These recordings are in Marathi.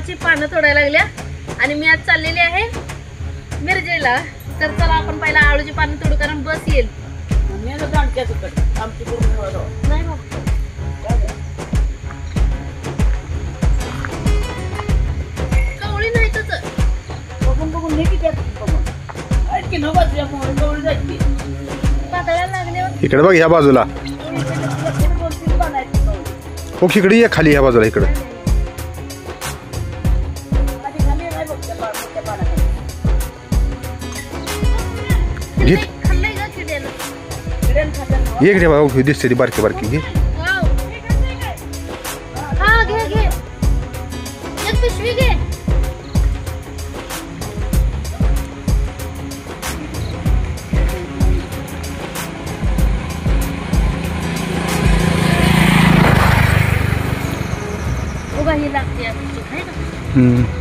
आळूची पानं तोडायला लागल्या आणि मी आज चाललेली आहे मिरजेला. तर चला आपण पहिला आळूची पानं तोडू कारण बस येईल. नाही हो. कवळी नाही तसं पातळ्या लागल्यावर इकडे बघ ह्या बाजूला हो इकडे ये खाली ह्या बाजूला इकडे घे खाल्लंय का किड्यानं? ये इकडे बघ दिसते ती बारकी बारकी घे वाव. हा घे घे एक पिशवी घे. उगा ही लागते आहे ना.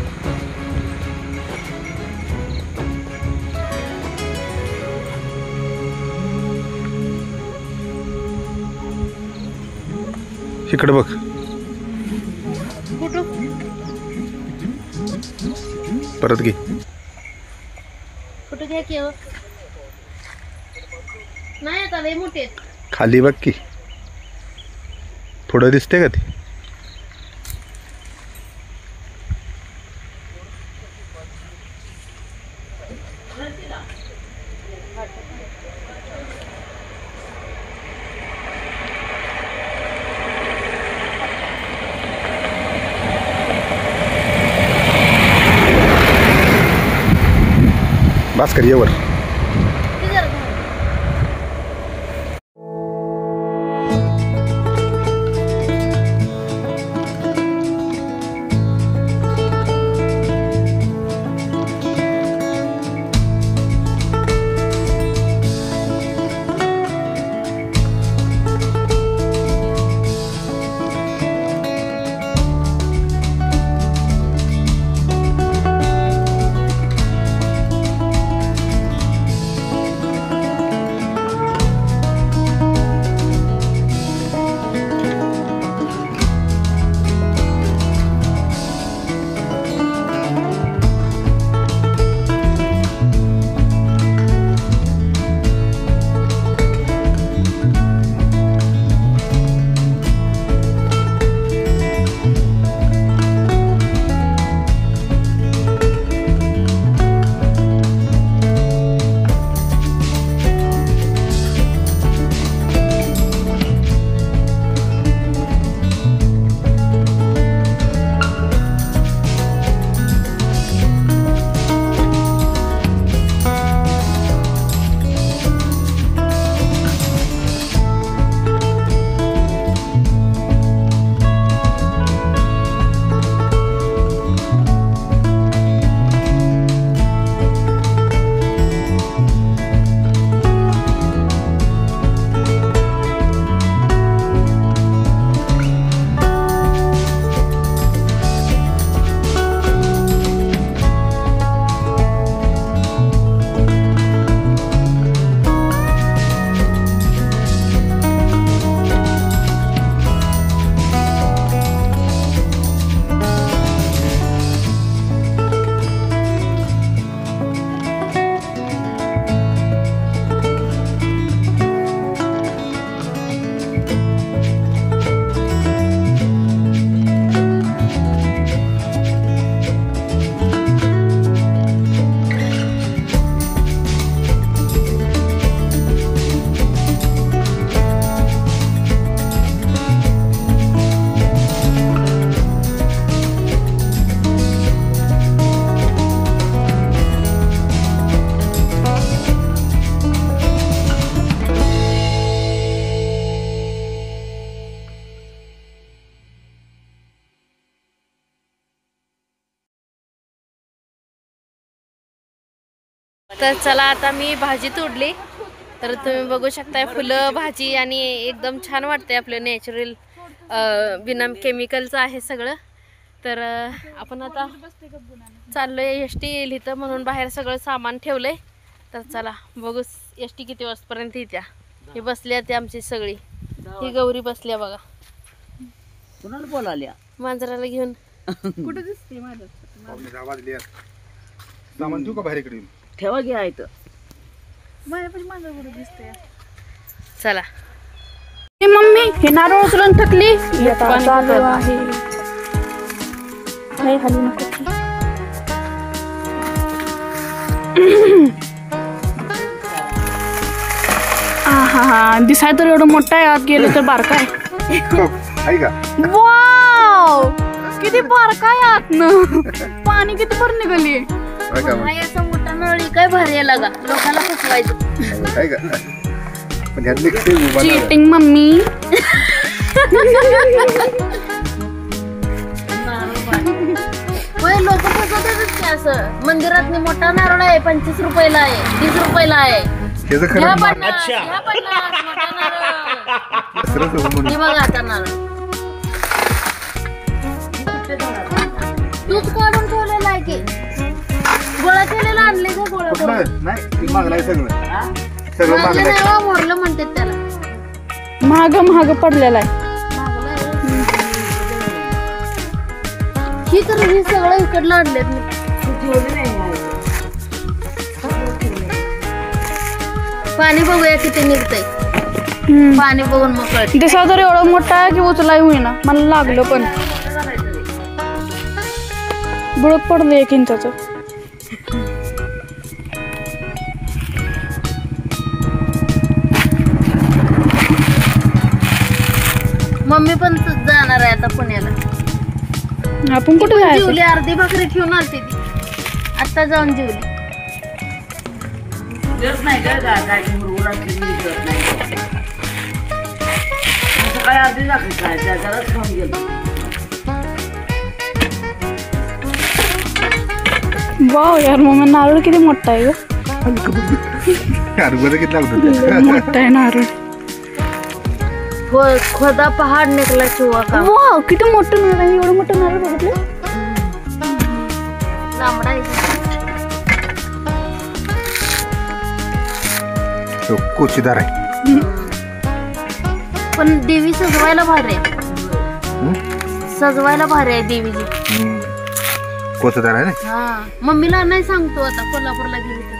इकडे बघ कुठं परत घे कुठं घ्या की हो? नाही आता लय मोठे आहेत. खाली बघ की थोडं दिसते का ते भास्कर ये वर ते जरा घाल. तर चला आता मी भाजी तोडली. तर तुम्ही बघू शकताय फुलं भाजी आणि एकदम छान वाटते आपलं नॅचरल बिना केमिकलचं आहे सगळं. तर आपण आता चाललोय एसटी येईल इथं म्हणून बाहेर सगळं सामान ठेवलंय. तर चला बघू एसटी किती वाजपर्यंत येत्या. ही बसल्या ती आमची सगळी. ही गौरी बसल्या बघा कुणाला बोलाल्या मांजराला घेऊन. कुठे दिसते माझं पाहुणे 10 वाजले सामान ठेवू का बाहेर इकडे ठेवा घ्या इथं. माझं कुठे दिसते. चला मम्मी हे नारळ उचलून थकली चालू आहे. हलू नको. हा दिसाय तर एवढं मोठं आहे, आत गेलं तर बारका आहे. आहे का वाव किती बारका आहे आतनं. पाणी किती भर निघाली. आहे का मग? असं मोठा नळी काय भारी आहे लागा लोकांना फसवायचं. आहे का पण ह्यात निघते उभा नाही. Cheating mummy. लोक फसवतात असं. मंदिरात मोठा नारळ आहे 25 रुपयाला आहे 30 रुपयाला आहे. त्याचं घ्या खरं 50, घ्या 50, मोठा नारळ. सरस म्हणून हे बघा आता नारळ तूच काढून ठेवलेला आहे की गोळा केलेला आणले का गोळा करून? कुठलं? नाही ती मागलाय सगळं सगळं मागलं मागलाय. नाही हो, मोरलं म्हणतात त्याला. महाग पडलेला आहे. ही तर हे सगळं इकडलं आणलेत मी. पाणी बघूया किती निघतंय. पाणी बघून मग कळतं. दिसा तर एवढं मोठा आहे की उचलाय होईना. मला लागलं पण बुडक पडलं 1 इंचाचं. मम्मी पण जाणार आहे आता पुण्याला. आपण कुठे जायचं? जेवली अर्धी भाकरी ठेवून आलती ती आता जाऊन जेवली. देत नाही का काय मुरगुडा किती देत नाही. सकाळी आधी दाखल काय त्याच्यालाच खाऊन गेलो. वाव यार मम्मी नारळ किती मोठा आहे ग. अगोदर किती लागतं मोठा आहे नारळ. खोदा पहाड निघला चिवा का वाव किती मोठं नारळ आहे. एवढं मोठं नारळ बघितलं. लांबडा आहे. कोचीदार आहे. पण देवी सजवायला भारी आहे. सजवायला भारी आहे देवीची. कोचीदार आहे ना. हा मम्मीला नाही सांगतो आता कोल्हापूरला गेली तर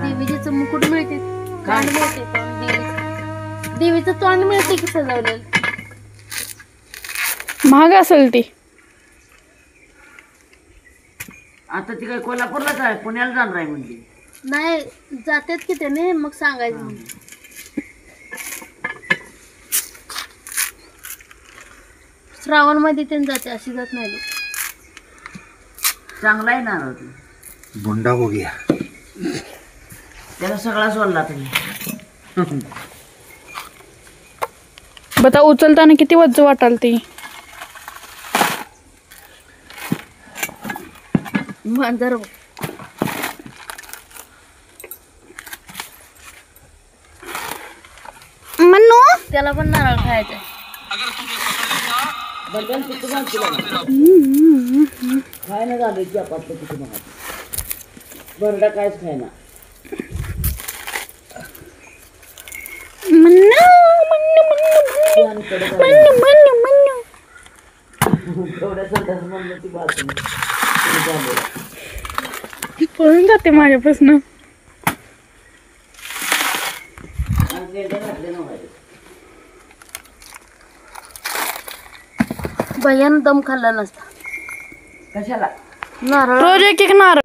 देवीचे मुकुट मिळते. तोंड मिळते तोंड देवीचं तोंड मिळते की सजवलेलं. महाग असेल ती. आता ती काय कोल्हापूरलाच आहे पुण्याला जाणार आहे म्हणजे. नाही जातात की त्याने मग सांगायचं म्हणून. श्रावण मध्ये त्यांनी जाते अशी जात नाही लोक. चांगला आहे नारळ ते. बुंडा हो गया. त्याला सगळा सोडला तुम्ही. बता उचलताना किती वज्ज वाटाल ती. मांजर मन्नू त्याला पण नारळ खायचा. खायला झालं की आपलं किती महाग. बरडा कायच खायना. मन्नू मन्नू मन्नू मन्नू मन्नू मन्नू. एवढ्या संडास म्हणलं ती बात नाही. पळून जाते माझ्यापासून. भैयानं दम खाल्ला नसता. कशाला नारळ रोज एक नारळ.